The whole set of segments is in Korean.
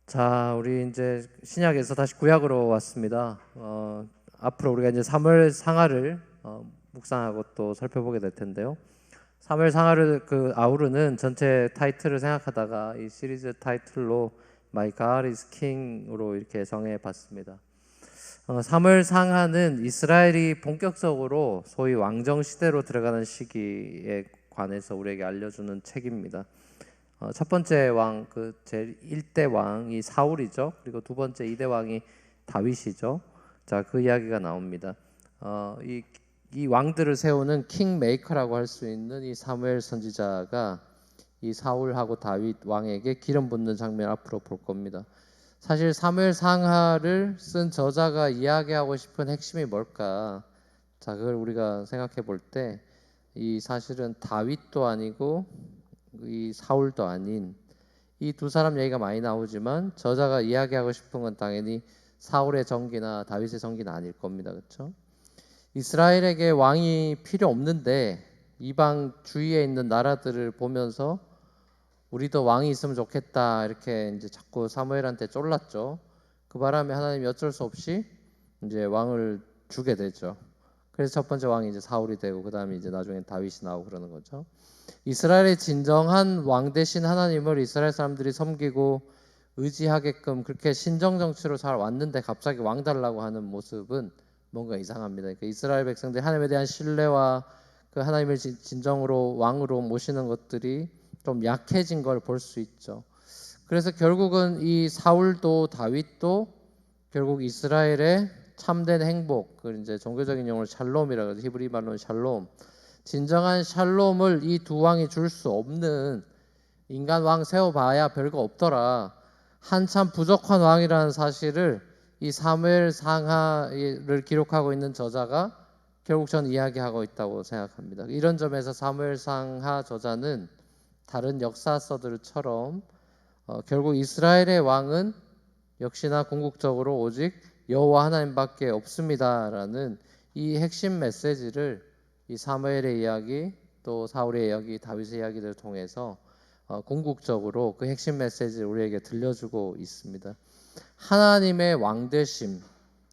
자, 우리 이제 신약에서 다시 구약으로 왔습니다. 앞으로 우리가 이제 사무엘 상하를 묵상하고 또 살펴보게 될 텐데요. 사무엘 상하를 아우르는 전체 타이틀을 생각하다가 이 시리즈 타이틀로 My God is King으로 이렇게 정해 봤습니다. 사무엘 상하는 이스라엘이 본격적으로 소위 왕정 시대로 들어가는 시기에 관해서 우리에게 알려주는 책입니다. 첫 번째 왕, 제 1대 왕이 사울이죠. 그리고 두 번째 2대 왕이 다윗이죠. 자, 그 이야기가 나옵니다. 이 왕들을 세우는 킹 메이커라고 할 수 있는 이 사무엘 선지자가 이 사울하고 다윗 왕에게 기름 붓는 장면 앞으로 볼 겁니다. 사실 사무엘 상하를 쓴 저자가 이야기하고 싶은 핵심이 뭘까? 자, 그걸 우리가 생각해 볼 때 이 사실은 다윗도 아니고 이 사울도 아닌 이 두 사람 얘기가 많이 나오지만 저자가 이야기하고 싶은 건 당연히 사울의 정기나 다윗의 정기는 아닐 겁니다. 그렇죠? 이스라엘에게 왕이 필요 없는데 이방 주위에 있는 나라들을 보면서 우리도 왕이 있으면 좋겠다 이렇게 이제 자꾸 사무엘한테 쫄랐죠. 그 바람에 하나님이 어쩔 수 없이 이제 왕을 주게 되죠. 그래서 첫 번째 왕이 이제 사울이 되고 그 다음에 이제 나중에 다윗이 나오고 그러는 거죠. 이스라엘의 진정한 왕 대신 하나님을 이스라엘 사람들이 섬기고 의지하게끔 그렇게 신정 정치로 잘 왔는데 갑자기 왕 달라고 하는 모습은 뭔가 이상합니다. 그러니까 이스라엘 백성들이 하나님에 대한 신뢰와 그 하나님을 진정으로 왕으로 모시는 것들이 좀 약해진 걸 볼 수 있죠. 그래서 결국은 이 사울도 다윗도 결국 이스라엘의 참된 행복, 그 이제 종교적인 용어로 샬롬이라고 해서 히브리 말로는 샬롬, 진정한 샬롬을 이 두 왕이 줄 수 없는 인간 왕 세워봐야 별거 없더라. 한참 부족한 왕이라는 사실을 이 사무엘 상하를 기록하고 있는 저자가 결국 전 이야기하고 있다고 생각합니다. 이런 점에서 사무엘 상하 저자는 다른 역사서들처럼 결국 이스라엘의 왕은 역시나 궁극적으로 오직 여호와 하나님밖에 없습니다라는 이 핵심 메시지를 이 사무엘의 이야기 또 사울의 이야기 다윗의 이야기를 통해서 궁극적으로 그 핵심 메시지를 우리에게 들려주고 있습니다. 하나님의 왕되심,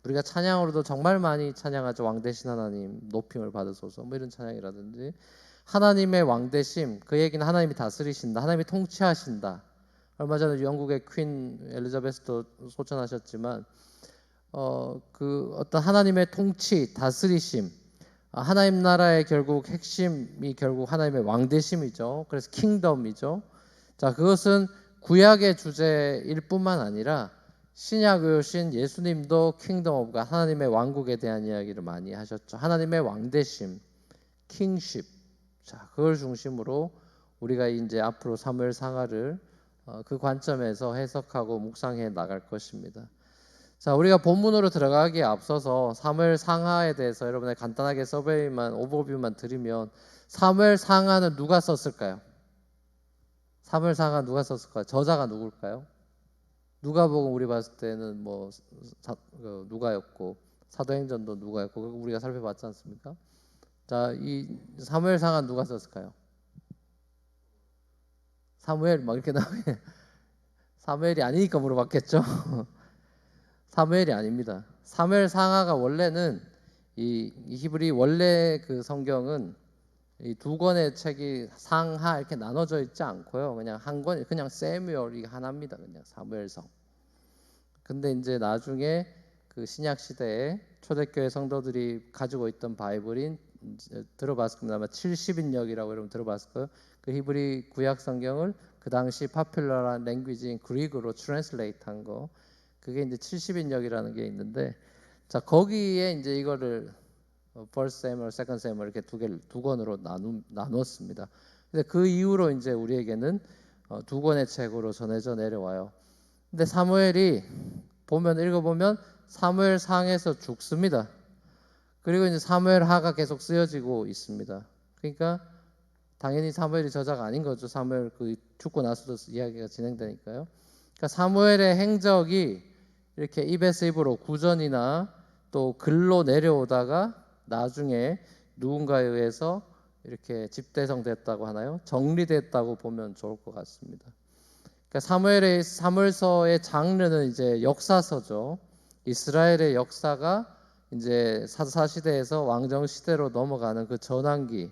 우리가 찬양으로도 정말 많이 찬양하죠. 왕되신 하나님 높임을 받으소서 뭐 이런 찬양이라든지 하나님의 왕되심, 그 얘기는 하나님이 다스리신다, 하나님이 통치하신다. 얼마 전에 영국의 퀸 엘리자베스도 소천하셨지만 그 어떤 하나님의 통치, 다스리심, 하나님 나라의 결국 핵심이 결국 하나님의 왕되심이죠. 그래서 킹덤이죠. 자, 그것은 구약의 주제일 뿐만 아니라 신약의 예수님도 킹덤 오브 갓, 하나님의 왕국에 대한 이야기를 많이 하셨죠. 하나님의 왕되심, 킹십. 자, 그걸 중심으로 우리가 이제 앞으로 사무엘 상하를 그 관점에서 해석하고 묵상해 나갈 것입니다. 자, 우리가 본문으로 들어가기에 앞서서 사무엘 상하에 대해서 여러분의 간단하게 오버뷰만 드리면 사무엘 상하는 누가 썼을까요? 사무엘 상하 누가 썼을까요? 저자가 누굴까요? 누가복음 우리 봤을 때는 뭐 누가였고 사도행전도 누가였고 우리가 살펴봤지 않습니까? 자, 이 사무엘 상하 누가 썼을까요? 사무엘 막 이렇게 나오게 사무엘이 아니니까 물어봤겠죠. 사무엘이 아닙니다. 사무엘 상하가 원래는 이 히브리 원래 그 성경은 이 두 권의 책이 상하 이렇게 나눠져 있지 않고요. 그냥 한 권, 그냥 세뮤얼이 하나입니다. 그냥 사무엘성. 근데 이제 나중에 그 신약 시대에 초대교회 성도들이 가지고 있던 바이블인 들어봤을 겁니다. 아마 70인역이라고 여러분 들어봤을 거예요. 그 히브리 구약 성경을 그 당시 파퓰러한 랭귀지인 그릭으로 트랜슬레이트한 거. 그게 이제 70인역이라는 게 있는데, 자, 거기에 이제 이거를 First Samuel, Second Samuel 이렇게 두 권으로 나눴습니다. 근데 그 이후로 이제 우리에게는 두 권의 책으로 전해져 내려와요. 근데 사무엘이 읽어보면 사무엘 상에서 죽습니다. 그리고 이제 사무엘 하가 계속 쓰여지고 있습니다. 그러니까 당연히 사무엘이 저자가 아닌 거죠. 사무엘 그 죽고 나서도 이야기가 진행되니까요. 그러니까 사무엘의 행적이 이렇게 입에서 입으로 구전이나 또 글로 내려오다가 나중에 누군가에 의해서 이렇게 집대성됐다고 하나요? 정리됐다고 보면 좋을 것 같습니다. 그러니까 사무엘서의 장르는 이제 역사서죠. 이스라엘의 역사가 이제 사사 시대에서 왕정 시대로 넘어가는 그 전환기,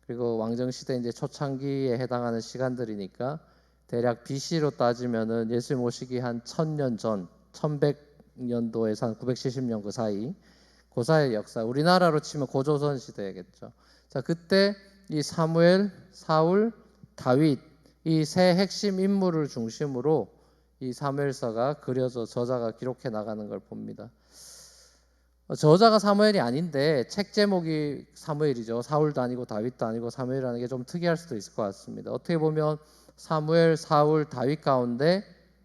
그리고 왕정 시대 이제 초창기에 해당하는 시간들이니까 대략 BC로 따지면은 예수님 오시기 한 1000년 전, 1100년도에서 한 970년 그 사이, 그 사이의 역사. 우리나라로 치면 고조선 시대겠죠. 자, 그때 이 사무엘, 사울, 다윗 이 세 핵심 인물을 중심으로 이 사무엘서가 그려져 저자가 기록해 나가는 걸 봅니다. 저자가 사무엘이 아닌데 책 제목이 사무엘이죠. 사울도 아니고 다윗도 아니고 사무엘이라는 게 좀 특이할 수도 있을 것 같습니다. 어떻게 보면 사무엘, 사울, 다윗 가운데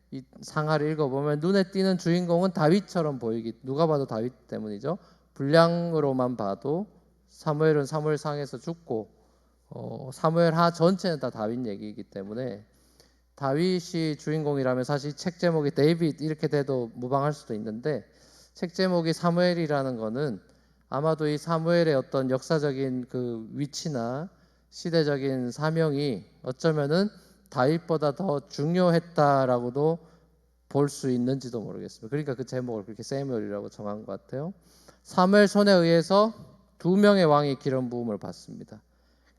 이 상하를 읽어보면 눈에 띄는 주인공은 다윗처럼 보이기, 누가 봐도 다윗 때문이죠. 분량으로만 봐도 사무엘은 사무엘상에서 죽고 사무엘하 전체는 다 다윗 얘기이기 때문에 다윗이 주인공이라면 사실 책 제목이 데이빗 이렇게 돼도 무방할 수도 있는데 책 제목이 사무엘이라는 거는 아마도 이 사무엘의 어떤 역사적인 그 위치나 시대적인 사명이 어쩌면은 다윗보다 더 중요했다라고도 볼 수 있는지도 모르겠습니다. 그러니까 그 제목을 그렇게 세무엘이라고 정한 것 같아요. 사무엘 손에 의해서 2명의 왕이 기름 부음을 받습니다.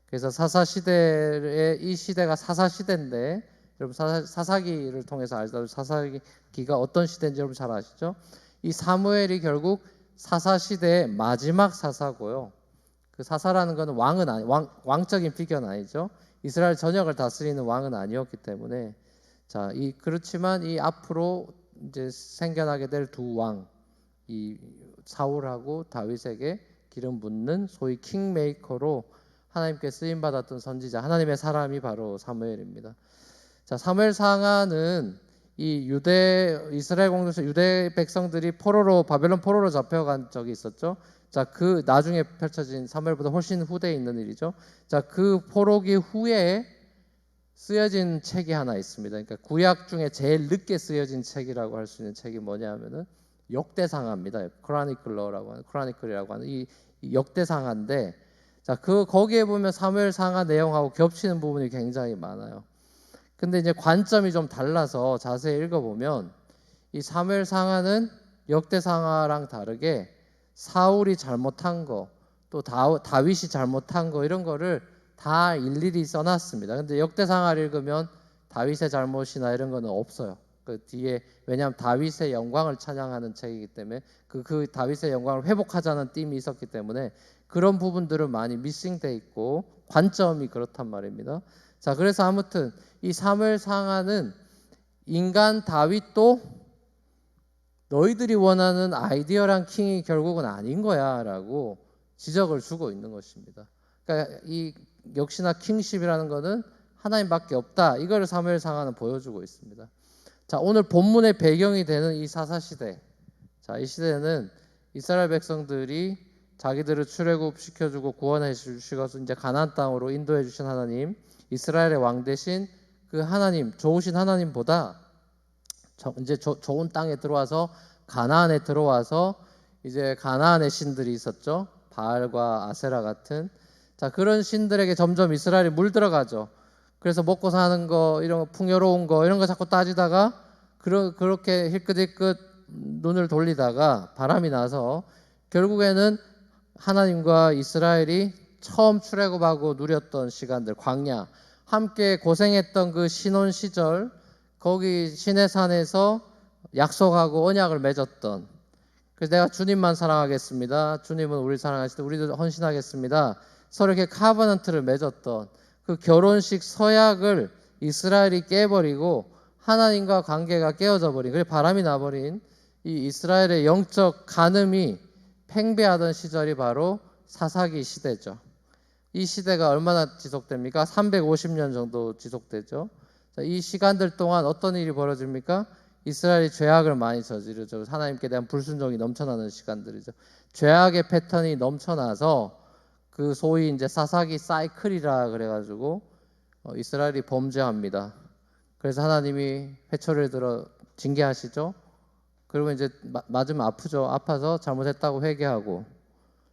그래서 사사시대의 이 시대가 사사시대인데 여러분 사사기를 통해서 알다시피 사사기가 어떤 시대인지 여러분 잘 아시죠? 이 사무엘이 결국 사사시대의 마지막 사사고요. 그 사사라는 것은 왕은 왕적인 피겨는 아니죠. 이스라엘 전역을 다스리는 왕은 아니었기 때문에 그렇지만 이 앞으로 이제 생겨나게 될 두 왕, 이 사울하고 다윗에게 기름 붓는 소위 킹메이커로 하나님께 쓰임 받았던 선지자, 하나님의 사람이 바로 사무엘입니다. 자, 사무엘 상하는 이 이스라엘 공동체 유대 백성들이 바벨론 포로로 잡혀간 적이 있었죠. 자, 그 나중에 펼쳐진 사무엘보다 훨씬 후대에 있는 일이죠. 자, 그 포로기 후에 쓰여진 책이 하나 있습니다. 그러니까 구약 중에 제일 늦게 쓰여진 책이라고 할 수 있는 책이 뭐냐면은 역대상하입니다. 크로니클이라고 하는 이 역대상하인데, 자, 거기에 보면 사무엘 상하 내용하고 겹치는 부분이 굉장히 많아요. 근데 이제 관점이 좀 달라서 자세히 읽어보면 이 사무엘 상하는 역대 상하랑 다르게 사울이 잘못한 거, 또 다윗이 잘못한 거 이런 거를 다 일일이 써놨습니다. 근데 역대 상하를 읽으면 다윗의 잘못이나 이런 거는 없어요. 그 뒤에 왜냐하면 다윗의 영광을 찬양하는 책이기 때문에 그 다윗의 영광을 회복하자는 띠이 있었기 때문에 그런 부분들은 많이 미싱돼 있고 관점이 그렇단 말입니다. 자, 그래서 아무튼 이 사무엘 상하는 인간 다윗도 너희들이 원하는 아이디어랑 킹이 결국은 아닌 거야라고 지적을 주고 있는 것입니다. 그러니까 이 역시나 킹십이라는 거는 하나님밖에 없다. 이걸 사무엘 상하는 보여주고 있습니다. 자, 오늘 본문의 배경이 되는 이 사사시대. 자, 이 시대는 이스라엘 백성들이 자기들을 출애굽시켜주고 구원해 주시고서 이제 가나안 땅으로 인도해 주신 하나님, 이스라엘의 왕 대신 그 하나님, 좋으신 하나님보다 이제 좋은 땅에 들어와서 가나안에 들어와서 이제 가나안의 신들이 있었죠. 바알과 아세라 같은. 자, 그런 신들에게 점점 이스라엘이 물들어가죠. 그래서 먹고 사는 거, 이런 거, 풍요로운 거 이런 거 자꾸 따지다가 그렇게 힐끗힐끗 눈을 돌리다가 바람이 나서 결국에는 하나님과 이스라엘이 처음 출애굽하고 누렸던 시간들, 광야, 함께 고생했던 그 신혼 시절, 거기 시내산에서 약속하고 언약을 맺었던, 그래서 내가 주님만 사랑하겠습니다, 주님은 우리 사랑하실 때 우리도 헌신하겠습니다, 서로 이렇게 카버넌트를 맺었던 그 결혼식 서약을 이스라엘이 깨버리고 하나님과 관계가 깨어져 버린, 그래 바람이 나버린 이 이스라엘의 영적 간음이 팽배하던 시절이 바로 사사기 시대죠. 이 시대가 얼마나 지속됩니까? 350년 정도 지속되죠. 자, 이 시간들 동안 어떤 일이 벌어집니까? 이스라엘이 죄악을 많이 저지르죠. 하나님께 대한 불순종이 넘쳐나는 시간들이죠. 죄악의 패턴이 넘쳐나서 그 소위 이제 사사기 사이클이라 그래가지고 이스라엘이 범죄합니다. 그래서 하나님이 회초리를 들어 징계하시죠. 그러면 이제 맞으면 아프죠. 아파서 잘못했다고 회개하고,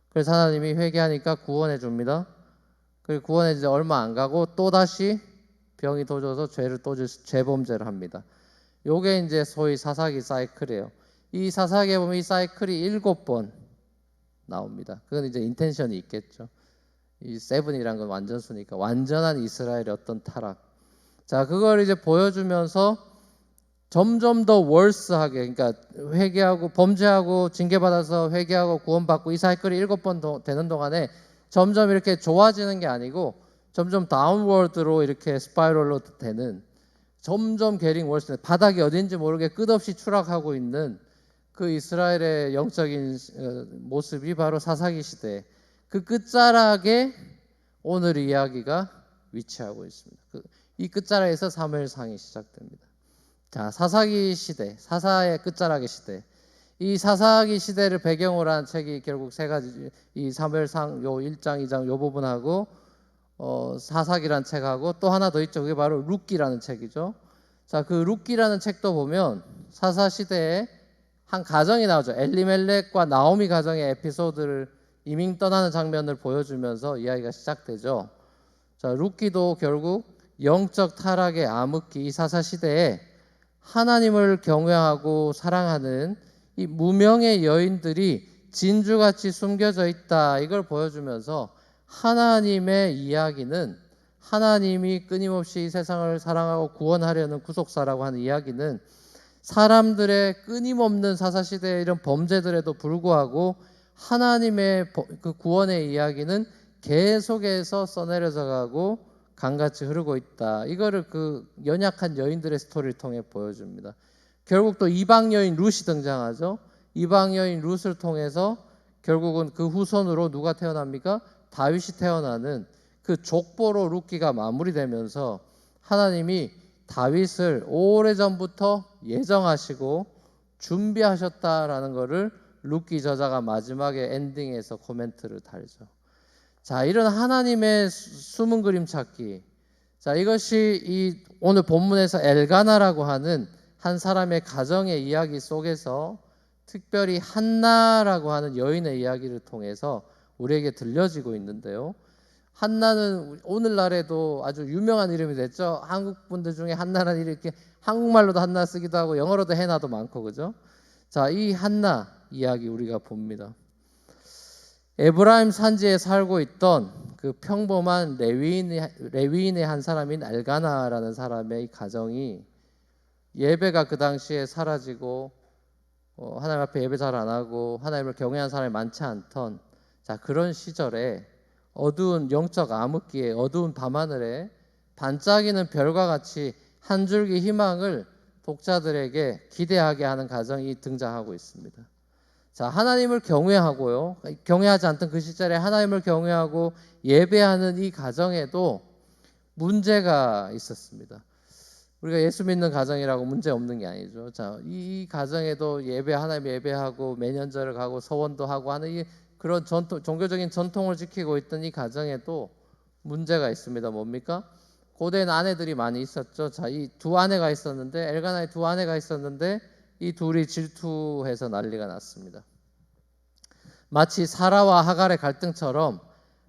그래서 하나님이 회개하니까 구원해 줍니다. 그리고 구원해 이제 얼마 안 가고 또 다시 병이 도져서 죄범죄를 합니다. 요게 이제 소위 사사기 사이클이에요. 이 사사기에 보면 이 사이클이 7번 나옵니다. 그건 이제 인텐션이 있겠죠. 이 세븐이란 건 완전수니까 완전한 이스라엘의 어떤 타락. 자, 그걸 이제 보여주면서 점점 더 월스하게, 그러니까 회개하고 범죄하고 징계받아서 회개하고 구원받고 이 사이클이 7번 되는 동안에 점점 이렇게 좋아지는 게 아니고 점점 다운워드로 이렇게 스파이럴로 되는, 점점 게링 월스, 바닥이 어딘지 모르게 끝없이 추락하고 있는 그 이스라엘의 영적인 모습이 바로 사사기 시대, 그 끝자락에 오늘 이야기가 위치하고 있습니다. 이 끝자락에서 사무엘상이 시작됩니다. 자, 사사기 시대, 사사의 끝자락의 시대. 이 사사기 시대를 배경으로 한 책이 결국 세 가지, 이 사무엘상 요 1장, 2장 요 부분하고 사사기라는 책하고 또 하나 더 있죠. 그게 바로 룻기라는 책이죠. 자, 그 룻기라는 책도 보면 사사 시대에 한 가정이 나오죠. 엘리멜렉과 나오미 가정의 에피소드를 이민 떠나는 장면을 보여주면서 이야기가 시작되죠. 자, 룻기도 결국 영적 타락의 암흑기, 이 사사 시대에 하나님을 경외하고 사랑하는 이 무명의 여인들이 진주같이 숨겨져 있다, 이걸 보여주면서 하나님의 이야기는, 하나님이 끊임없이 이 세상을 사랑하고 구원하려는 구속사라고 하는 이야기는 사람들의 끊임없는 사사시대의 이런 범죄들에도 불구하고 하나님의 그 구원의 이야기는 계속해서 써내려져 가고 강같이 흐르고 있다. 이거를 그 연약한 여인들의 스토리를 통해 보여줍니다. 결국 또 이방 여인 룻이 등장하죠. 이방 여인 룻을 통해서 결국은 그 후손으로 누가 태어납니까? 다윗이 태어나는 그 족보로 룻기가 마무리되면서 하나님이 다윗을 오래전부터 예정하시고 준비하셨다라는 것을 룻기 저자가 마지막에 엔딩에서 코멘트를 달죠. 자, 이런 하나님의 숨은 그림 찾기. 자, 이것이 이 오늘 본문에서 엘가나라고 하는 한 사람의 가정의 이야기 속에서 특별히 한나라고 하는 여인의 이야기를 통해서 우리에게 들려지고 있는데요. 한나는 오늘날에도 아주 유명한 이름이 됐죠. 한국 분들 중에 한나라는 이름이 이렇게 한국말로도 한나 쓰기도 하고 영어로도 해나도 많고, 그죠? 자, 이 한나 이야기 우리가 봅니다. 에브라임 산지에 살고 있던 그 평범한 레위인의 한 사람인 엘가나라는 사람의 이 가정이 예배가 그 당시에 사라지고 하나님 앞에 예배 잘 안 하고 하나님을 경외하는 사람이 많지 않던, 자, 그런 시절에 어두운 영적 암흑기에 어두운 밤하늘에 반짝이는 별과 같이 한 줄기 희망을 독자들에게 기대하게 하는 가정이 등장하고 있습니다. 자, 하나님을 경외하고요, 경외하지 않던 그 시절에 하나님을 경외하고 예배하는 이 가정에도 문제가 있었습니다. 우리가 예수 믿는 가정이라고 문제 없는 게 아니죠. 자, 이 가정에도 하나님 예배하고 매년절을 가고 서원도 하고 하는 이 그런 종교적인 전통을 지키고 있던 이 가정에도 문제가 있습니다. 뭡니까? 고대에는 아내들이 많이 있었죠. 자, 이 두 아내가 있었는데, 엘가나의 두 아내가 있었는데 이 둘이 질투해서 난리가 났습니다. 마치 사라와 하갈의 갈등처럼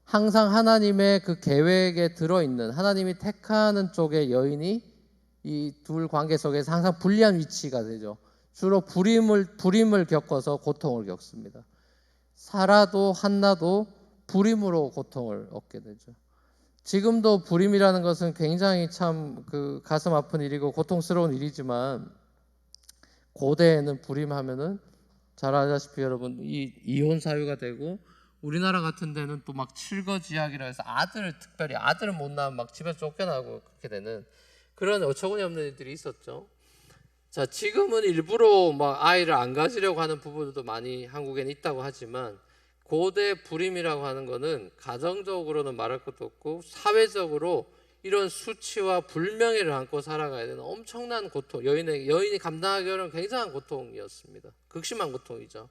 항상 하나님의 그 계획에 들어있는, 하나님이 택하는 쪽의 여인이 이 둘 관계 속에서 항상 불리한 위치가 되죠. 주로 불임을 겪어서 고통을 겪습니다. 사라도 한나도 불임으로 고통을 얻게 되죠. 지금도 불임이라는 것은 굉장히 참 그 가슴 아픈 일이고 고통스러운 일이지만, 고대에는 불임하면은 잘 아시다시피 여러분, 이 이혼 사유가 되고, 우리나라 같은 데는 또 막 칠거지약이라 해서 특별히 아들을 못 낳으면 막 집에서 쫓겨나고 그렇게 되는 그런 어처구니 없는 일들이 있었죠. 자, 지금은 일부러 막 아이를 안 가지려고 하는 부부들도 많이 한국에는 있다고 하지만, 고대 불임이라고 하는 거는 가정적으로는 말할 것도 없고 사회적으로 이런 수치와 불명예를 안고 살아가야 되는 엄청난 고통, 여인이 감당하기 어려운 굉장한 고통이었습니다. 극심한 고통이죠.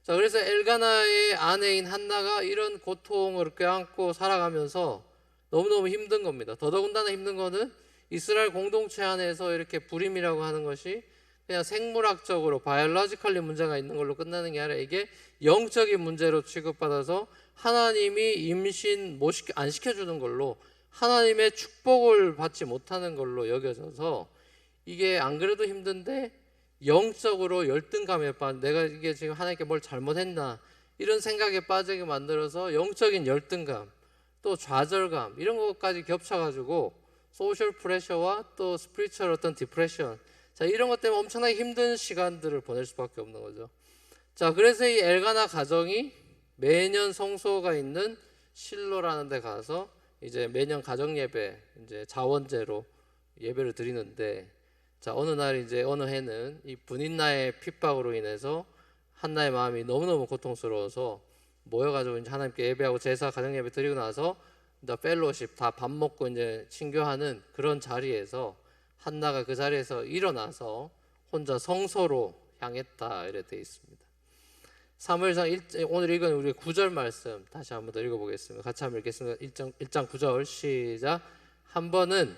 자, 그래서 엘가나의 아내인 한나가 이런 고통을 껴안고 살아가면서 너무너무 힘든 겁니다. 더더군다나 힘든 거는 이스라엘 공동체 안에서 이렇게 불임이라고 하는 것이 그냥 생물학적으로 바이올로지컬리 문제가 있는 걸로 끝나는 게 아니라 이게 영적인 문제로 취급받아서 하나님이 임신 안 시켜주는 걸로 하나님의 축복을 받지 못하는 걸로 여겨져서 이게 안 그래도 힘든데 영적으로 열등감에 내가 이게 지금 하나님께 뭘 잘못했나 이런 생각에 빠지게 만들어서 영적인 열등감 또 좌절감 이런 것까지 겹쳐가지고 소셜 프레셔와 또 스피리추얼 어떤 디프레션, 자 이런 것 때문에 엄청나게 힘든 시간들을 보낼 수밖에 없는 거죠. 자 그래서 이 엘가나 가정이 매년 성소가 있는 실로라는 데 가서 이제 매년 가정 예배 이제 자원제로 예배를 드리는데, 자 어느 날 이제 어느 해는 이 분인나의 핍박으로 인해서 한나의 마음이 너무너무 고통스러워서 모여가지고 이제 하나님께 예배하고 제사 가정 예배 드리고 나서 이제 펠로십 다 밥 먹고 이제 친교하는 그런 자리에서 한나가 그 자리에서 일어나서 혼자 성소로 향했다 이렇게 되어 있습니다. 사무엘상 오늘 읽은 우리 9절 말씀 다시 한번 더 읽어보겠습니다. 같이 한번 읽겠습니다. 1장 9절 시작. 한 번은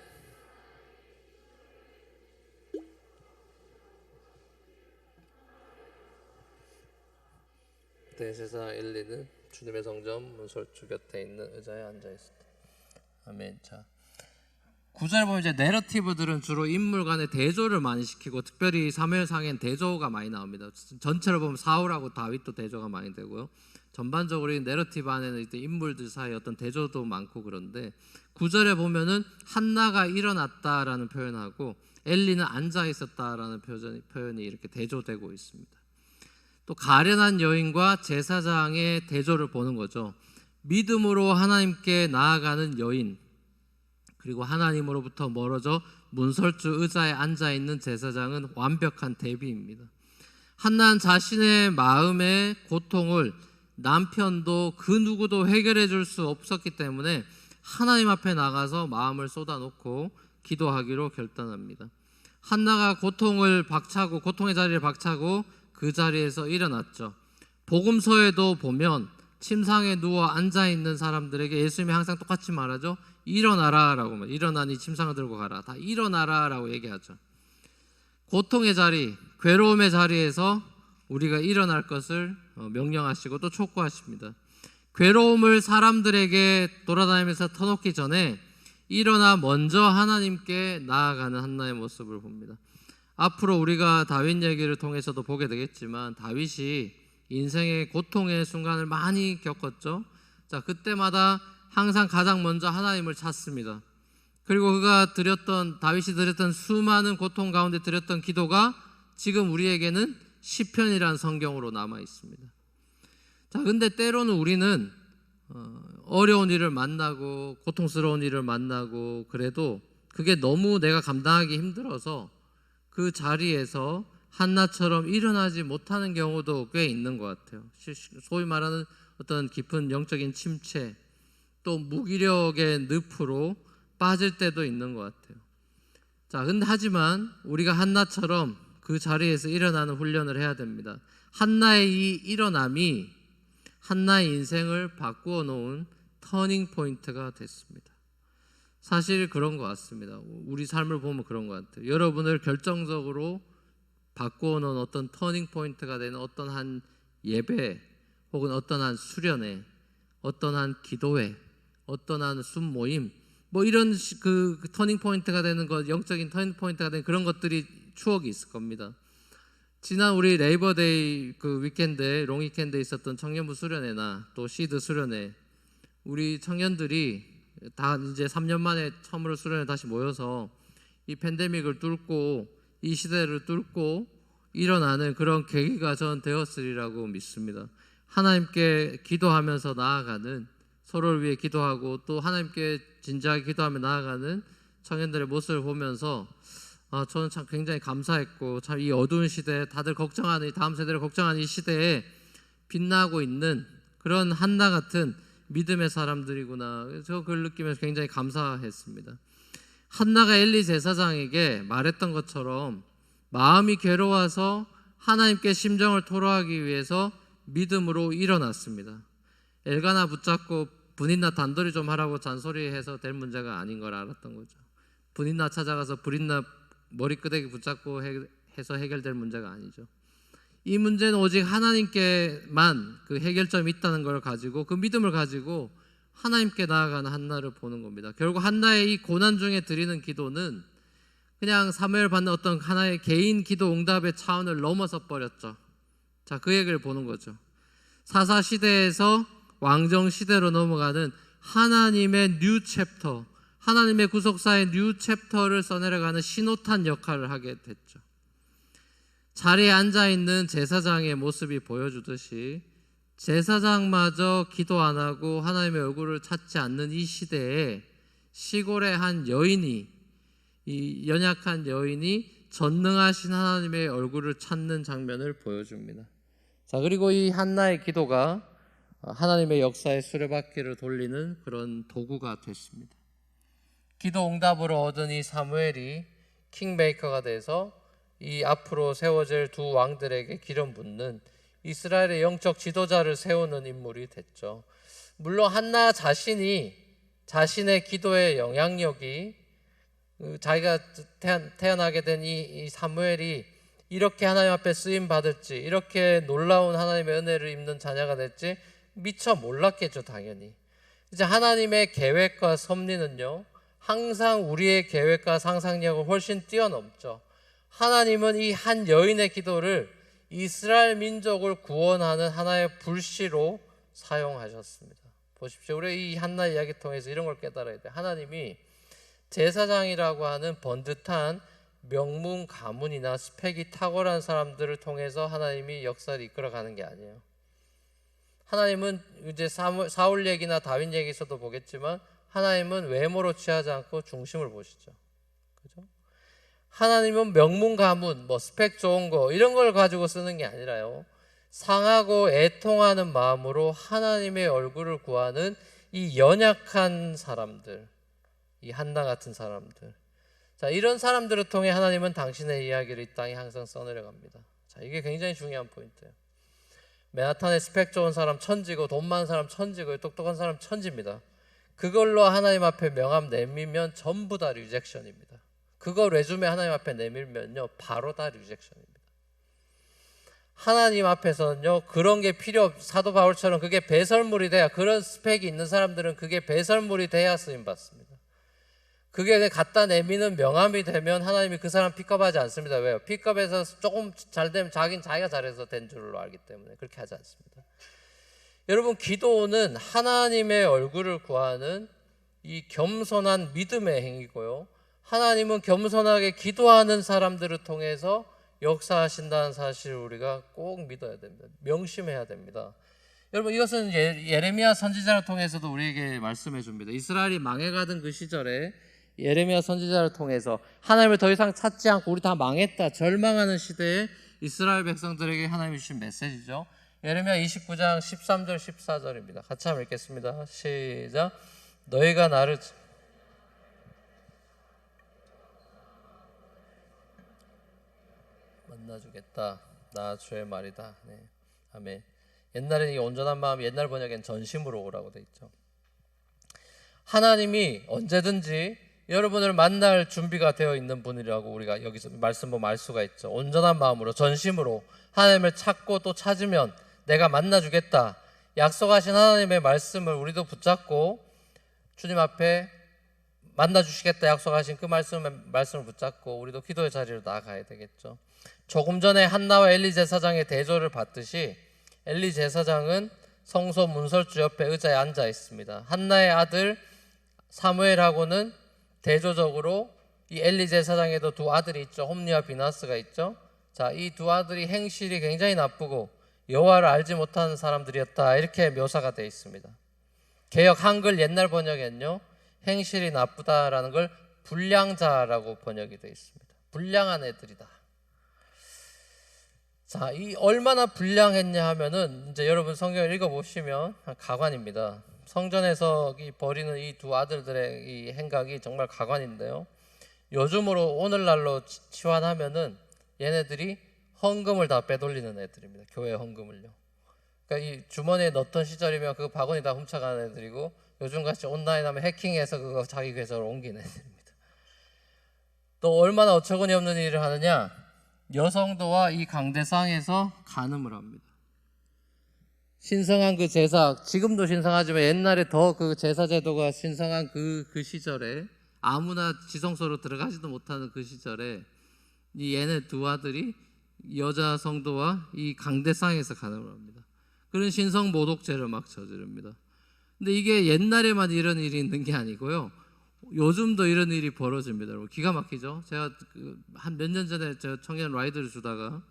대세사 엘리는 주님의 성전 문설주 곁에 있는 의자에 앉아 있었다. 아멘. 자 9절 보면 이제 내러티브들은 주로 인물 간의 대조를 많이 시키고, 특별히 사무엘상엔 대조가 많이 나옵니다. 전체를 보면 사울하고 다윗도 대조가 많이 되고요. 전반적으로 이 내러티브 안에는 인물들 사이 어떤 대조도 많고, 그런데 9절에 보면은 한나가 일어났다라는 표현하고 엘리는 앉아 있었다라는 표현이 이렇게 대조되고 있습니다. 또 가련한 여인과 제사장의 대조를 보는 거죠. 믿음으로 하나님께 나아가는 여인, 그리고 하나님으로부터 멀어져 문설주 의자에 앉아있는 제사장은 완벽한 대비입니다. 한나는 자신의 마음의 고통을 남편도 그 누구도 해결해 줄 수 없었기 때문에 하나님 앞에 나가서 마음을 쏟아놓고 기도하기로 결단합니다. 한나가 고통의 자리를 박차고 그 자리에서 일어났죠. 복음서에도 보면 침상에 누워 앉아있는 사람들에게 예수님이 항상 똑같이 말하죠. 일어나라 라고 말해요. 일어나니 침상을 들고 가라. 다 일어나라 라고 얘기하죠. 고통의 자리, 괴로움의 자리에서 우리가 일어날 것을 명령하시고 또 촉구하십니다. 괴로움을 사람들에게 돌아다니면서 터놓기 전에 일어나 먼저 하나님께 나아가는 한나의 모습을 봅니다. 앞으로 우리가 다윗 얘기를 통해서도 보게 되겠지만, 다윗이 인생의 고통의 순간을 많이 겪었죠. 자, 그때마다 항상 가장 먼저 하나님을 찾습니다. 그리고 다윗이 드렸던 수많은 고통 가운데 드렸던 기도가 지금 우리에게는 시편이라는 성경으로 남아 있습니다. 자, 근데 때로는 우리는 어려운 일을 만나고 고통스러운 일을 만나고 그래도 그게 너무 내가 감당하기 힘들어서 그 자리에서 한나처럼 일어나지 못하는 경우도 꽤 있는 것 같아요. 소위 말하는 어떤 깊은 영적인 침체, 또 무기력의 늪으로 빠질 때도 있는 것 같아요. 자, 근데 하지만 우리가 한나처럼 그 자리에서 일어나는 훈련을 해야 됩니다. 한나의 이 일어남이 한나의 인생을 바꾸어 놓은 터닝 포인트가 됐습니다. 사실 그런 것 같습니다. 우리 삶을 보면 그런 것 같아요. 여러분을 결정적으로 바꾸어 놓은 어떤 터닝 포인트가 되는 어떤 한 예배, 혹은 어떤 한 수련회, 어떤 한 기도회, 어떤 한 순모임, 뭐 이런 그 터닝 포인트가 되는 것, 영적인 터닝 포인트가 되는 그런 것들이 추억이 있을 겁니다. 지난 우리 레이버데이 그 위켄드에, 롱 위켄드에 있었던 청년부 수련회나 또 시드 수련회, 우리 청년들이 다 이제 3년 만에 처음으로 수련회 다시 모여서 이 팬데믹을 뚫고 이 시대를 뚫고 일어나는 그런 계기가 전 되었으리라고 믿습니다. 하나님께 기도하면서 나아가는, 서로를 위해 기도하고 또 하나님께 진지하게 기도하며 나아가는 청년들의 모습을 보면서 저는 참 굉장히 감사했고, 참 이 어두운 시대에 다들 걱정하는, 다음 세대를 걱정하는 이 시대에 빛나고 있는 그런 한나 같은 믿음의 사람들이구나, 저 그걸 느끼면서 굉장히 감사했습니다. 한나가 엘리 제사장에게 말했던 것처럼 마음이 괴로워서 하나님께 심정을 토로하기 위해서 믿음으로 일어났습니다. 엘가나 붙잡고 분인나 단돌이 좀 하라고 잔소리해서 될 문제가 아닌 걸 알았던 거죠. 분인나 찾아가서 불인나 머리끄댕이 붙잡고 해서 해결될 문제가 아니죠. 이 문제는 오직 하나님께만 그 해결점이 있다는 걸 가지고, 그 믿음을 가지고 하나님께 나아가는 한나를 보는 겁니다. 결국 한나의 이 고난 중에 드리는 기도는 그냥 사무엘 받는 어떤 하나의 개인 기도 응답의 차원을 넘어서 버렸죠. 자, 그 얘기를 보는 거죠. 사사 시대에서 왕정 시대로 넘어가는 하나님의 뉴 챕터, 하나님의 구속사의 뉴 챕터를 써내려가는 신호탄 역할을 하게 됐죠. 자리에 앉아있는 제사장의 모습이 보여주듯이 제사장마저 기도 안 하고 하나님의 얼굴을 찾지 않는 이 시대에 시골의 한 여인이, 이 연약한 여인이 전능하신 하나님의 얼굴을 찾는 장면을 보여줍니다. 자, 그리고 이 한나의 기도가 하나님의 역사의 수레바퀴를 돌리는 그런 도구가 됐습니다. 기도 응답으로 얻은 이 사무엘이 킹메이커가 돼서 이 앞으로 세워질 두 왕들에게 기름 붓는 이스라엘의 영적 지도자를 세우는 인물이 됐죠. 물론 한나 자신이 자신의 기도의 영향력이 자기가 태어나게 된 이 사무엘이 이렇게 하나님 앞에 쓰임 받을지, 이렇게 놀라운 하나님의 은혜를 입는 자녀가 될지 미처 몰랐겠죠, 당연히. 이제 하나님의 계획과 섭리는요, 항상 우리의 계획과 상상력을 훨씬 뛰어넘죠. 하나님은 이 한 여인의 기도를 이스라엘 민족을 구원하는 하나의 불씨로 사용하셨습니다. 보십시오. 우리 이 한나 이야기 통해서 이런 걸 깨달아야 돼요. 하나님이 제사장이라고 하는 번듯한 명문 가문이나 스펙이 탁월한 사람들을 통해서 하나님이 역사를 이끌어가는 게 아니에요. 하나님은 이제 사울 얘기나 다윗 얘기에서도 보겠지만 하나님은 외모로 취하지 않고 중심을 보시죠. 그죠? 하나님은 명문 가문, 스펙 좋은 거 이런 걸 가지고 쓰는 게 아니라요. 상하고 애통하는 마음으로 하나님의 얼굴을 구하는 이 연약한 사람들, 이 한나 같은 사람들. 자, 이런 사람들을 통해 하나님은 당신의 이야기를 이 땅에 항상 써내려갑니다. 자, 이게 굉장히 중요한 포인트예요. 맨하탄에 스펙 좋은 사람 천지고 돈 많은 사람 천지고 똑똑한 사람 천지입니다. 그걸로 하나님 앞에 명함 내밀면 전부 다 리젝션입니다. 그거 레주메 하나님 앞에 내밀면요 바로 다 리젝션입니다. 하나님 앞에서는요 그런 게 필요 없. 사도 바울처럼 그게 배설물이 돼야, 그런 스펙이 있는 사람들은 그게 배설물이 돼야 쓰임 받습니다. 그게 갖다 내미는 명함이 되면 하나님이 그 사람 픽업하지 않습니다. 왜요? 픽업해서 조금 잘 되면 자기가 잘해서 된 줄로 알기 때문에 그렇게 하지 않습니다. 여러분, 기도는 하나님의 얼굴을 구하는 이 겸손한 믿음의 행위고요, 하나님은 겸손하게 기도하는 사람들을 통해서 역사하신다는 사실을 우리가 꼭 믿어야 됩니다. 명심해야 됩니다. 여러분, 이것은 예레미야 선지자를 통해서도 우리에게 말씀해 줍니다. 이스라엘이 망해가던 그 시절에 예레미야 선지자를 통해서 하나님을 더 이상 찾지 않고 우리 다 망했다, 절망하는 시대에 이스라엘 백성들에게 하나님이 주신 메시지죠. 예레미야 29장 13절 14절입니다. 같이 한번 읽겠습니다. 시작. 너희가 나를 만나주겠다. 나 주의 말이다. 네. 아멘. 옛날에는 이 온전한 마음이, 옛날 번역엔 전심으로 오라고 돼 있죠. 하나님이 언제든지 여러분을 만날 준비가 되어 있는 분이라고 우리가 여기서 말씀 보면 알 수가 있죠. 온전한 마음으로, 전심으로 하나님을 찾고 또 찾으면 내가 만나주겠다. 약속하신 하나님의 말씀을 우리도 붙잡고 주님 앞에 만나주시겠다 약속하신 그 말씀을 붙잡고 우리도 기도의 자리로 나아가야 되겠죠. 조금 전에 한나와 엘리 제사장의 대조를 봤듯이 엘리 제사장은 성소 문설주 옆에 의자에 앉아 있습니다. 한나의 아들 사무엘하고는 대조적으로 이 엘리 제사장에도 두 아들이 있죠. 홈리와 비나스가 있죠. 자, 이 두 아들이 행실이 굉장히 나쁘고 여호와를 알지 못하는 사람들이었다, 이렇게 묘사가 되어 있습니다. 개역 한글 옛날 번역에는요 행실이 나쁘다라는 걸 불량자라고 번역이 되어 있습니다. 불량한 애들이다. 자, 이 얼마나 불량했냐 하면은 이제 여러분 성경을 읽어보시면 가관입니다. 성전에서 버리는 이 두 아들들의 이 행각이 정말 가관인데요, 요즘으로 오늘날로 치환하면은 얘네들이 헌금을 다 빼돌리는 애들입니다. 교회 헌금을요. 그러니까 이 주머니에 넣던 시절이면 그 바구니 다 훔쳐가는 애들이고, 요즘같이 온라인 하면 해킹해서 그거 자기 계좌로 옮기는 애들입니다. 또 얼마나 어처구니 없는 일을 하느냐, 여성도와 이 강대상에서 간음을 합니다. 신성한 그 제사, 지금도 신성하지만 옛날에 더 그 제사 제도가 신성한 그 시절에 아무나 지성소로 들어가지도 못하는 그 시절에 이 얘네 두 아들이 여자 성도와 이 강대상에서 간음을 합니다. 그런 신성 모독죄를 막 저지릅니다. 근데 이게 옛날에만 이런 일이 있는 게 아니고요. 요즘도 이런 일이 벌어집니다. 여러분, 기가 막히죠? 제가 한 몇 년 전에 저 청년 라이드를 주다가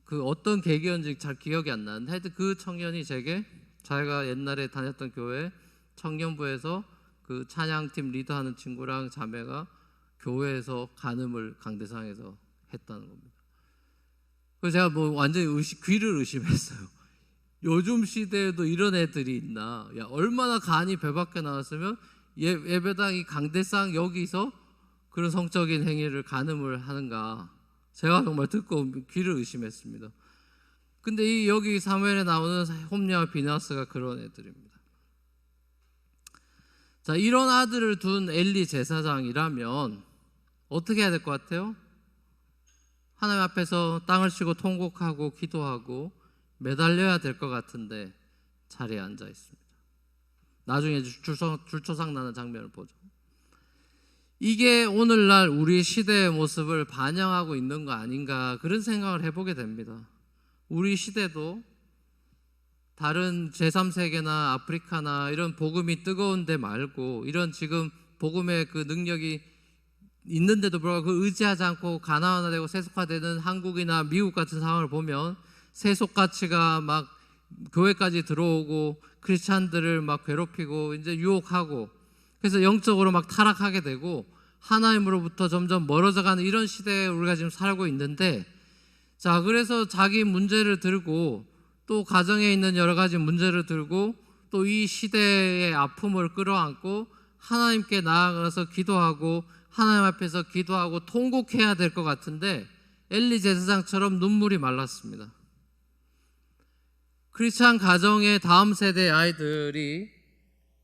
그 어떤 계기였는지 잘 기억이 안 나는데 하여튼 그 청년이 제게 자기가 옛날에 다녔던 교회 청년부에서 그 찬양팀 리더하는 친구랑 자매가 교회에서 간음을 강대상에서 했다는 겁니다. 그래서 제가 뭐 완전히 귀를 의심했어요. 요즘 시대에도 이런 애들이 있나? 야, 얼마나 간이 배 밖에 나왔으면 예배당 이 강대상 여기서 그런 성적인 행위를 간음을 하는가? 제가 정말 듣고 귀를 의심했습니다. 근데 여기 사무엘에 나오는 홈리와 비나스가 그런 애들입니다. 자, 이런 아들을 둔 엘리 제사장이라면 어떻게 해야 될 것 같아요? 하나님 앞에서 땅을 치고 통곡하고 기도하고 매달려야 될 것 같은데 자리에 앉아 있습니다. 나중에 줄초상 나는 장면을 보죠. 이게 오늘날 우리 시대의 모습을 반영하고 있는 거 아닌가, 그런 생각을 해보게 됩니다. 우리 시대도 다른 제3세계나 아프리카나 이런 복음이 뜨거운 데 말고 이런 지금 복음의 그 능력이 있는데도 불구하고 그 의지하지 않고 가난화되고 세속화되는 한국이나 미국 같은 상황을 보면 세속 가치가 막 교회까지 들어오고 크리스찬들을 막 괴롭히고 이제 유혹하고 그래서 영적으로 막 타락하게 되고 하나님으로부터 점점 멀어져가는 이런 시대에 우리가 지금 살고 있는데, 자, 그래서 자기 문제를 들고 또 가정에 있는 여러 가지 문제를 들고 또 이 시대의 아픔을 끌어안고 하나님께 나아가서 기도하고 하나님 앞에서 기도하고 통곡해야 될 것 같은데 엘리 제사장처럼 눈물이 말랐습니다. 크리스찬 가정의 다음 세대 아이들이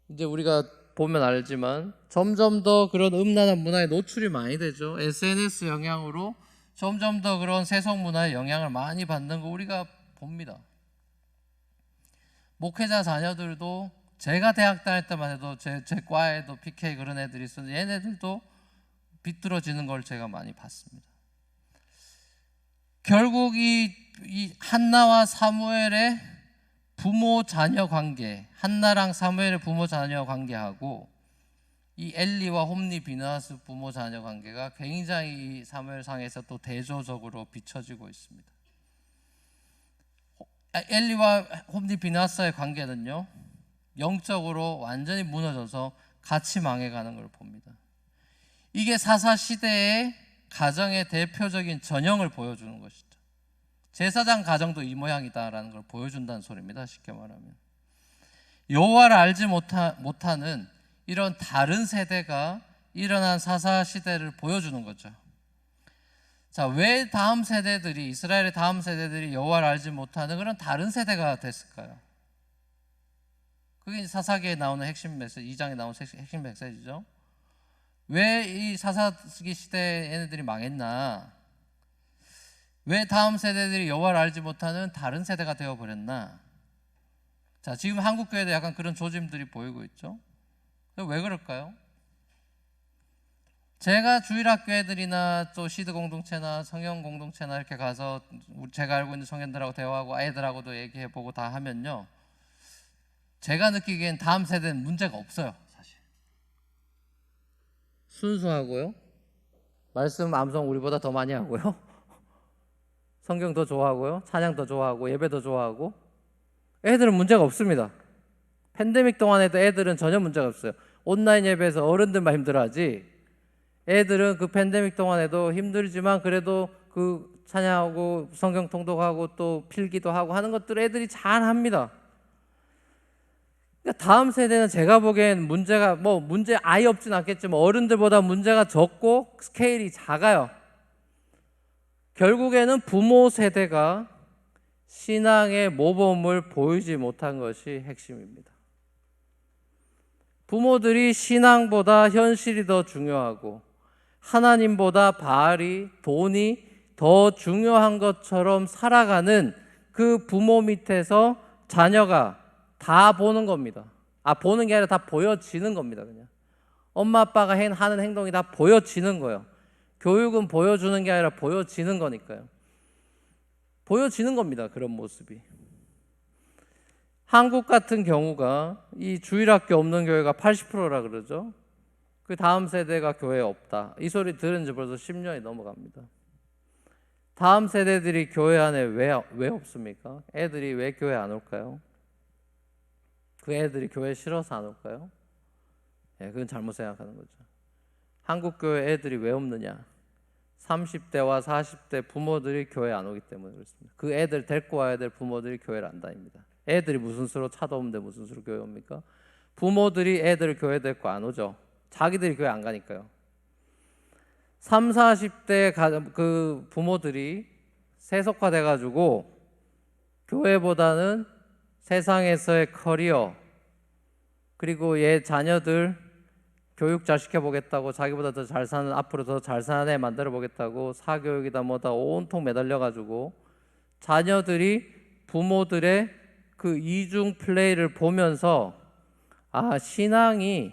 이제 우리가 보면 알지만 점점 더 그런 음란한 문화에 노출이 많이 되죠. SNS 영향으로 점점 더 그런 세속 문화의 영향을 많이 받는 거 우리가 봅니다. 목회자 자녀들도 제가 대학 다닐 때만 해도 제 과에도 PK 그런 애들이 있었는데 얘네들도 비뚤어지는 걸 제가 많이 봤습니다. 결국 이 한나와 사무엘의 부모 자녀 관계, 한나랑 사무엘의 부모 자녀 관계하고 이 엘리와 홈리 비나스 부모 자녀 관계가 굉장히 사무엘상에서 또 대조적으로 비춰지고 있습니다. 엘리와 홈리 비나스의 관계는요, 영적으로 완전히 무너져서 같이 망해가는 걸 봅니다. 이게 사사 시대의 가정의 대표적인 전형을 보여주는 것이죠. 제사장 가정도 이 모양이다라는 걸 보여준다는 소리입니다. 쉽게 말하면 여호와를 알지 못하는 이런 다른 세대가 일어난 사사 시대를 보여주는 거죠. 자, 왜 다음 세대들이, 이스라엘의 다음 세대들이 여호와를 알지 못하는 그런 다른 세대가 됐을까요? 그게 사사기에 나오는 핵심 메시지, 2장에 나오는 핵심 메시지죠. 왜 이 사사기 시대에 얘네들이 망했나? 왜 다음 세대들이 여호와를 알지 못하는 다른 세대가 되어버렸나? 자, 지금 한국 교회도 약간 그런 조짐들이 보이고 있죠. 왜 그럴까요? 제가 주일학교애들이나 또 시드 공동체나 성형 공동체나 이렇게 가서 제가 알고 있는 청년들하고 대화하고 아이들하고도 얘기해보고 다 하면요, 제가 느끼기엔 다음 세대는 문제가 없어요. 사실 순수하고요, 말씀 암송 우리보다 더 많이 하고요, 성경 더 좋아하고요, 찬양 더 좋아하고 예배 더 좋아하고, 애들은 문제가 없습니다. 팬데믹 동안에도 애들은 전혀 문제가 없어요. 온라인 예배에서 어른들만 힘들어하지 애들은 그 팬데믹 동안에도 힘들지만 그래도 그 찬양하고 성경 통독하고 또 필기도 하고 하는 것들을 애들이 잘 합니다. 그러니까 다음 세대는 제가 보기엔 문제가 문제 아예 없진 않겠지만 어른들보다 문제가 적고 스케일이 작아요. 결국에는 부모 세대가 신앙의 모범을 보이지 못한 것이 핵심입니다. 부모들이 신앙보다 현실이 더 중요하고 하나님보다 바알이, 돈이 더 중요한 것처럼 살아가는 그 부모 밑에서 자녀가 다 보는 겁니다. 보는 게 아니라 다 보여지는 겁니다. 그냥 엄마 아빠가 하는 행동이 다 보여지는 거예요. 교육은 보여주는 게 아니라 보여지는 거니까요. 보여지는 겁니다. 그런 모습이. 한국 같은 경우가 이 주일학교 없는 교회가 80%라 그러죠. 그 다음 세대가 교회에 없다. 이 소리 들은 지 벌써 10년이 넘어갑니다. 다음 세대들이 교회 안에 왜 없습니까? 애들이 왜 교회 안 올까요? 그 애들이 교회 싫어서 안 올까요? 그건 잘못 생각하는 거죠. 한국 교회 애들이 왜 없느냐? 30대와 40대 부모들이 교회 안 오기 때문에 그렇습니다. 그 애들 데리고 와야 될 부모들이 교회를 안 다닙니다. 애들이 무슨 수로 차도 없는데 무슨 수로 교회 옵니까? 부모들이 애들을 교회 데리고 안 오죠. 자기들이 교회 안 가니까요. 30, 40대 그 부모들이 세속화돼 가지고 교회보다는 세상에서의 커리어 그리고 얘 자녀들 교육 잘 시켜보겠다고 자기보다 더 잘 사는 앞으로 더 잘 사는 애 만들어 보겠다고 사교육이다 뭐다 온통 매달려 가지고 자녀들이 부모들의 그 이중 플레이를 보면서 신앙이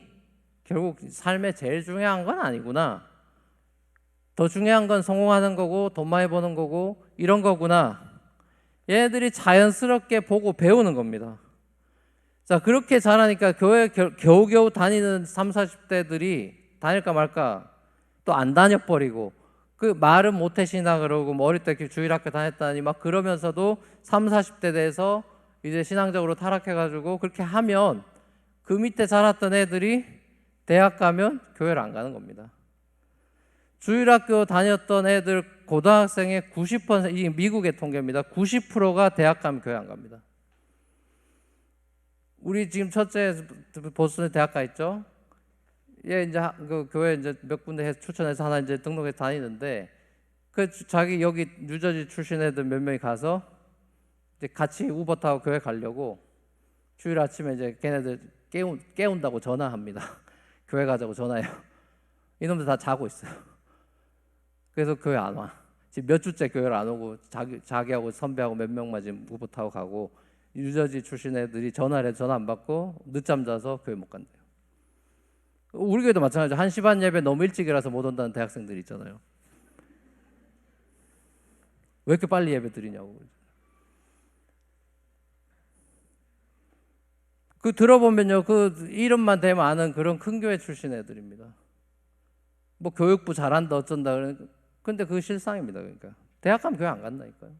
결국 삶에 제일 중요한 건 아니구나. 더 중요한 건 성공하는 거고 돈 많이 버는 거고 이런 거구나. 얘네들이 자연스럽게 보고 배우는 겁니다. 자, 그렇게 자라니까 교회 겨우겨우 다니는 30, 40대들이 다닐까 말까 또 안 다녀버리고 그 말은 못해시나 그러고 뭐 어릴 때 주일학교 다녔다니 막 그러면서도 30, 40대 돼서 이제 신앙적으로 타락해가지고 그렇게 하면 그 밑에 자랐던 애들이 대학 가면 교회를 안 가는 겁니다. 주일학교 다녔던 애들 고등학생의 90%, 이 미국의 통계입니다. 90%가 대학 가면 교회 안 갑니다. 우리 지금 첫째 보스턴에 대학 가 있죠. 얘 이제 그 교회 이제 몇 군데 해서 추천해서 하나 이제 등록해 다니는데 그 자기 여기 뉴저지 출신 애들 몇 명이 가서 이제 같이 우버 타고 교회 가려고 주일 아침에 이제 걔네들 깨운다고 전화합니다. 교회 가자고 전화해요. 이놈들 다 자고 있어요. 그래서 교회 안 와. 지금 몇 주째 교회를 안 오고 자기하고 선배하고 몇 명만 지금 우버 타고 가고 뉴저지 출신 애들이 전화를 해서 전화 안 받고 늦잠 자서 교회 못 간대요. 우리 교회도 마찬가지죠. 1시 반 예배 너무 일찍 일어나서 못 온다는 대학생들이 있잖아요. 왜 이렇게 빨리 예배 드리냐고. 그 들어보면요, 그 이름만 대면 아는 그런 큰 교회 출신 애들입니다. 뭐 교육부 잘한다 어쩐다 그러니까 근데 그거 실상입니다. 그러니까 대학 가면 교회 안 간다니까요.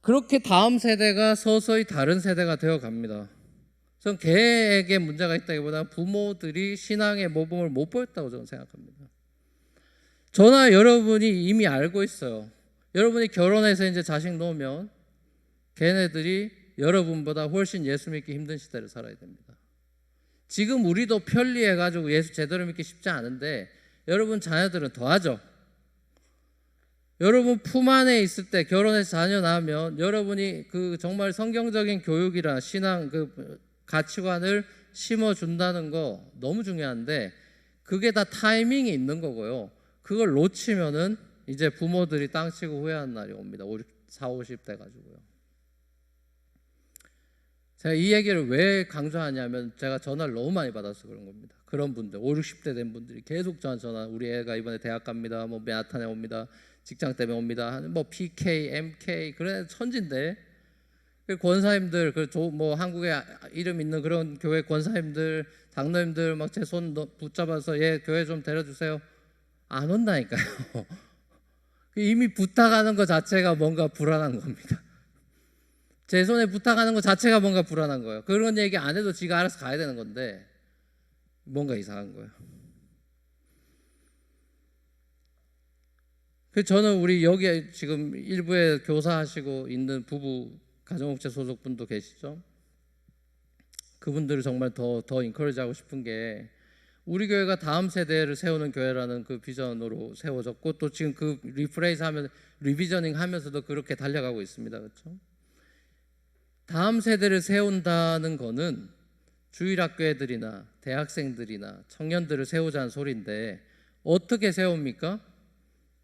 그렇게 다음 세대가 서서히 다른 세대가 되어 갑니다. 저는 걔에게 문제가 있다기보다 부모들이 신앙의 모범을 못 보였다고 저는 생각합니다. 저나 여러분이 이미 알고 있어요. 여러분이 결혼해서 이제 자식 놓으면 걔네들이 여러분보다 훨씬 예수 믿기 힘든 시대를 살아야 됩니다. 지금 우리도 편리해가지고 예수 제대로 믿기 쉽지 않은데 여러분 자녀들은 더하죠. 여러분 품 안에 있을 때 결혼해서 자녀 낳으면 여러분이 그 정말 성경적인 교육이나 신앙 그 가치관을 심어준다는 거 너무 중요한데 그게 다 타이밍이 있는 거고요. 그걸 놓치면은 이제 부모들이 땅치고 후회하는 날이 옵니다. 40, 50대 가지고요. 제가 이 얘기를 왜 강조하냐면 제가 전화를 너무 많이 받아서 그런 겁니다. 그런 분들 50, 60대 된 분들이 계속 저한테 전화 우리 애가 이번에 대학 갑니다. 뭐 맨하탄에 옵니다. 직장 때문에 옵니다. 뭐 PK, MK 그런 천진데 그 권사님들 뭐 한국에 이름 있는 그런 교회 권사님들 장로님들 막 제 손 붙잡아서 얘 교회 좀 데려주세요. 안 온다니까요. 이미 부탁하는 것 자체가 뭔가 불안한 겁니다. 제 손에 부탁하는 것 자체가 뭔가 불안한 거예요. 그런 얘기 안 해도 지가 알아서 가야 되는 건데 뭔가 이상한 거예요. 그래서 저는 우리 여기 지금 일부에 교사하시고 있는 부부 가정업체 소속분도 계시죠? 그분들을 정말 더 인커리지하고 싶은 게 우리 교회가 다음 세대를 세우는 교회라는 그 비전으로 세워졌고 또 지금 그 리비저닝 하면서도 그렇게 달려가고 있습니다. 그렇죠? 다음 세대를 세운다는 거는 주일학교 애들이나 대학생들이나 청년들을 세우자는 소리인데 어떻게 세웁니까?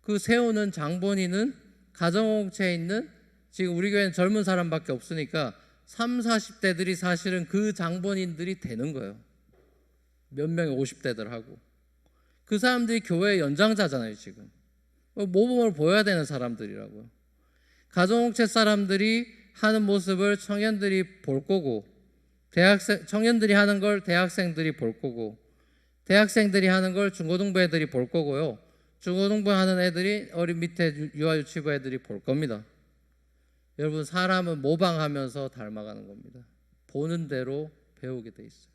그 세우는 장본인은 가정업체에 있는 지금 우리 교회는 젊은 사람밖에 없으니까 3, 40대들이 사실은 그 장본인들이 되는 거예요. 몇 명이 50대들 하고. 그 사람들이 교회의 연장자잖아요. 지금 모범을 보여야 되는 사람들이라고요. 가정목체 사람들이 하는 모습을 청년들이 볼 거고, 청년들이 하는 걸 대학생들이 볼 거고, 대학생들이 하는 걸 중고등부 애들이 볼 거고요. 중고등부 하는 애들이 어린 밑에 유아유치부 애들이 볼 겁니다. 여러분, 사람은 모방하면서 닮아가는 겁니다. 보는 대로 배우게 돼 있어요.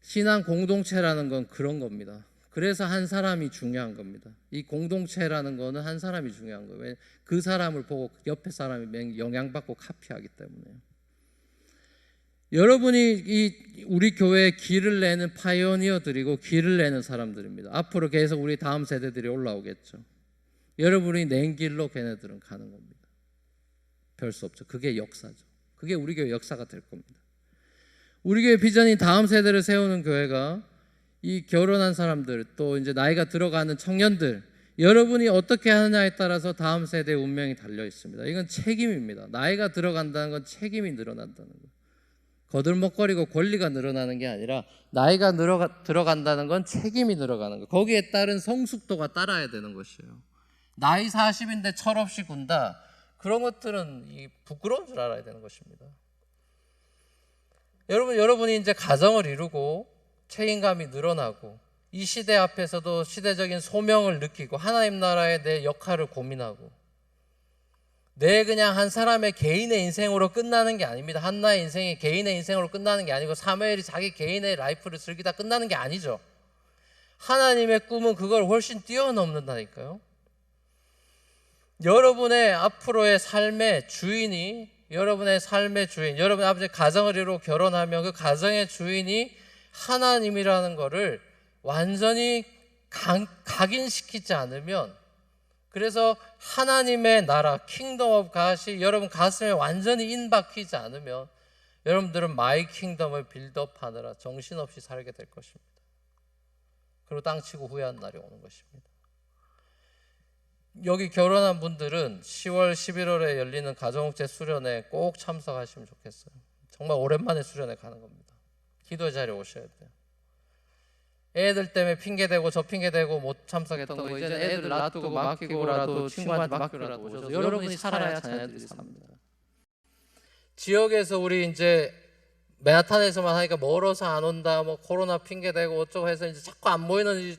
신앙 공동체라는 건 그런 겁니다. 그래서 한 사람이 중요한 겁니다. 이 공동체라는 거는 한 사람이 중요한 거예요. 왜? 그 사람을 보고 옆에 사람이 영향받고 카피하기 때문에요. 여러분이 우리 교회에 길을 내는 파이오니어들이고 길을 내는 사람들입니다. 앞으로 계속 우리 다음 세대들이 올라오겠죠. 여러분이 낸 길로 걔네들은 가는 겁니다. 별 수 없죠. 그게 역사죠. 그게 우리 교회 역사가 될 겁니다. 우리 교회 비전이 다음 세대를 세우는 교회가 이 결혼한 사람들, 또 이제 나이가 들어가는 청년들, 여러분이 어떻게 하느냐에 따라서 다음 세대의 운명이 달려 있습니다. 이건 책임입니다. 나이가 들어간다는 건 책임이 늘어난다는 거예요. 거들먹거리고 권리가 늘어나는 게 아니라 나이가 들어간다는 건 책임이 늘어가는 거예요. 거기에 따른 성숙도가 따라야 되는 것이에요. 나이 40인데 철없이 군다, 그런 것들은 부끄러운 줄 알아야 되는 것입니다. 여러분이 이제 가정을 이루고 책임감이 늘어나고 이 시대 앞에서도 시대적인 소명을 느끼고 하나님 나라의 내 역할을 고민하고, 내 그냥 한 사람의 개인의 인생으로 끝나는 게 아닙니다. 한나의 인생이 개인의 인생으로 끝나는 게 아니고 사무엘이 자기 개인의 라이프를 즐기다 끝나는 게 아니죠. 하나님의 꿈은 그걸 훨씬 뛰어넘는다니까요. 여러분의 앞으로의 삶의 주인이, 여러분의 삶의 주인, 여러분 아버지 가정을 이루고 결혼하면 그 가정의 주인이 하나님이라는 거를 완전히 각인시키지 않으면, 그래서 하나님의 나라 킹덤 오브 갓이 여러분 가슴에 완전히 인박히지 않으면 여러분들은 마이 킹덤을 빌드업하느라 정신없이 살게 될 것입니다. 그리고 땅치고 후회한 날이 오는 것입니다. 여기 결혼한 분들은 10월 11월에 열리는 가정목제 수련회 꼭 참석하시면 좋겠어요. 정말 오랜만에 수련회 가는 겁니다. 기도의 자리에 오셔야 돼요. 애들 때문에 핑계대고 저 핑계대고 못 참석했던 거 이제 애들 놔두고 맡기고라도 친구한테 맡기고라도 오셔서 여러분이 살아야 자녀들이 삽니다. 지역에서 우리 이제 맨하탄에서만 하니까 멀어서 안 온다, 뭐 코로나 핑계대고 어쩌고 해서 이제 자꾸 안 모이는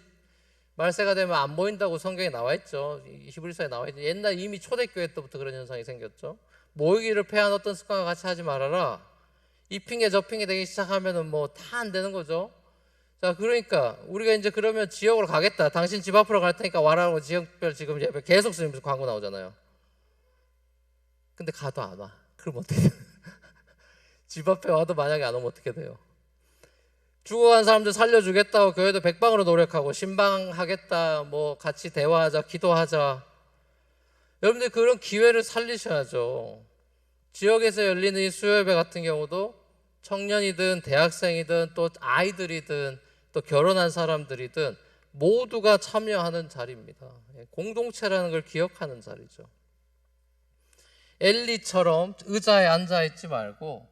말세가 되면 안 모인다고 성경에 나와 있죠. 히브리서에 나와 있죠. 옛날 이미 초대교회 때부터 그런 현상이 생겼죠. 모이기를 패한 어떤 습관과 같이 하지 말아라. 이 핑계 저 핑계 되기 시작하면은 뭐 다 안 되는 거죠. 자, 그러니까 우리가 이제 그러면 지역으로 가겠다, 당신 집 앞으로 갈 테니까 와라고 지역별 지금 계속 쓰면서 광고 나오잖아요. 근데 가도 안 와. 그럼 어떻게 돼요? 집 앞에 와도 만약에 안 오면 어떻게 돼요? 죽어간 사람들 살려주겠다고 교회도 백방으로 노력하고 신방하겠다, 뭐 같이 대화하자, 기도하자. 여러분들 그런 기회를 살리셔야죠. 지역에서 열리는 이 수요예배 같은 경우도 청년이든 대학생이든 또 아이들이든 또 결혼한 사람들이든 모두가 참여하는 자리입니다. 공동체라는 걸 기억하는 자리죠. 엘리처럼 의자에 앉아있지 말고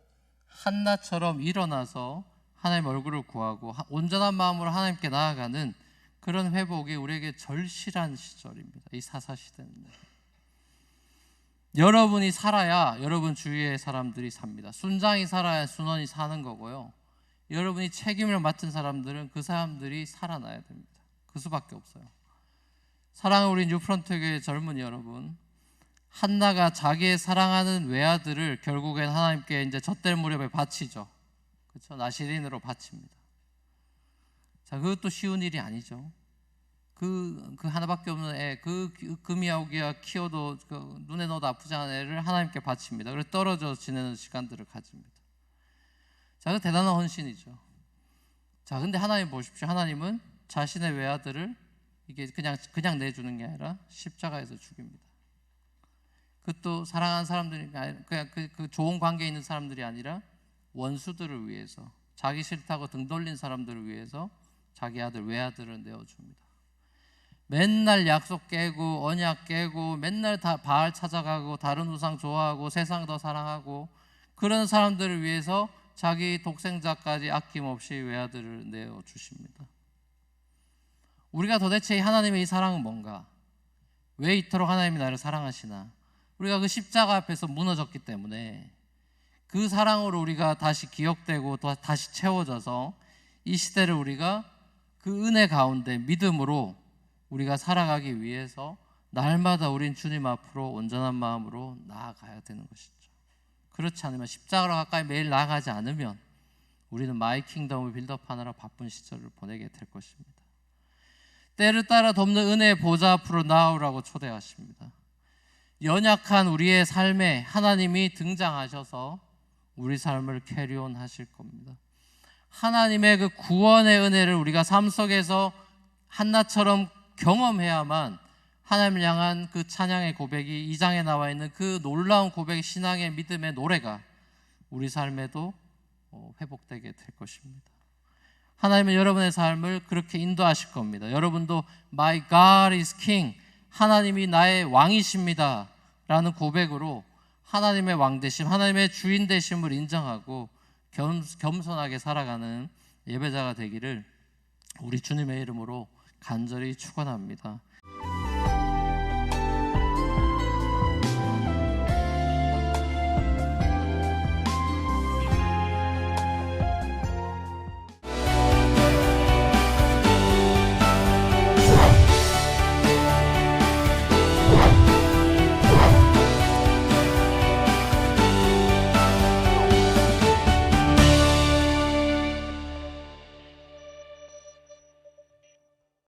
한나처럼 일어나서 하나님 얼굴을 구하고 온전한 마음으로 하나님께 나아가는 그런 회복이 우리에게 절실한 시절입니다. 이 사사시대입니다. 여러분이 살아야 여러분 주위의 사람들이 삽니다. 순장이 살아야 순원이 사는 거고요. 여러분이 책임을 맡은 사람들은 그 사람들이 살아나야 됩니다. 그 수밖에 없어요. 사랑하는 우리 뉴프런트 교회 젊은이 여러분, 한나가 자기의 사랑하는 외아들을 결국엔 하나님께 이제 젖될 무렵에 바치죠. 그렇죠? 나시린으로 바칩니다. 자, 그것도 쉬운 일이 아니죠. 그 하나밖에 없는 애, 그 금이야오기야 키워도 눈에 넣어도 아프지 않은 애를 하나님께 바칩니다. 그래서 떨어져 지내는 시간들을 가집니다. 자, 그 대단한 헌신이죠. 자, 근데 하나님 보십시오. 하나님은 자신의 외아들을 이게 그냥 내주는 게 아니라 십자가에서 죽입니다. 그것도 사랑하는 사람들이 그냥 그 좋은 관계에 있는 사람들이 아니라 원수들을 위해서, 자기 싫다고 등 돌린 사람들을 위해서 자기 아들 외아들을 내어줍니다. 맨날 약속 깨고 언약 깨고 맨날 다 바알 찾아가고 다른 우상 좋아하고 세상 더 사랑하고 그런 사람들을 위해서 자기 독생자까지 아낌없이 외아들을 내어주십니다. 우리가 도대체 하나님의 이 사랑은 뭔가? 왜 이토록 하나님이 나를 사랑하시나? 우리가 그 십자가 앞에서 무너졌기 때문에 그 사랑으로 우리가 다시 기억되고 또 다시 채워져서 이 시대를 우리가 그 은혜 가운데 믿음으로 우리가 살아가기 위해서 날마다 우린 주님 앞으로 온전한 마음으로 나아가야 되는 것이죠. 그렇지 않으면 십자가로 가까이 매일 나아가지 않으면 우리는 마이 킹덤을 빌드업하느라 바쁜 시절을 보내게 될 것입니다. 때를 따라 돕는 은혜의 보좌 앞으로 나아오라고 초대하십니다. 연약한 우리의 삶에 하나님이 등장하셔서 우리 삶을 캐리온 하실 겁니다. 하나님의 그 구원의 은혜를 우리가 삶 속에서 한나처럼 경험해야만 하나님을 향한 그 찬양의 고백이 2장에 나와 있는 그 놀라운 고백, 신앙의 믿음의 노래가 우리 삶에도 회복되게 될 것입니다. 하나님은 여러분의 삶을 그렇게 인도하실 겁니다. 여러분도 My God is King, 하나님이 나의 왕이십니다 라는 고백으로 하나님의 왕되심, 하나님의 주인 되심을 인정하고 겸손하게 살아가는 예배자가 되기를 우리 주님의 이름으로 간절히 축원합니다.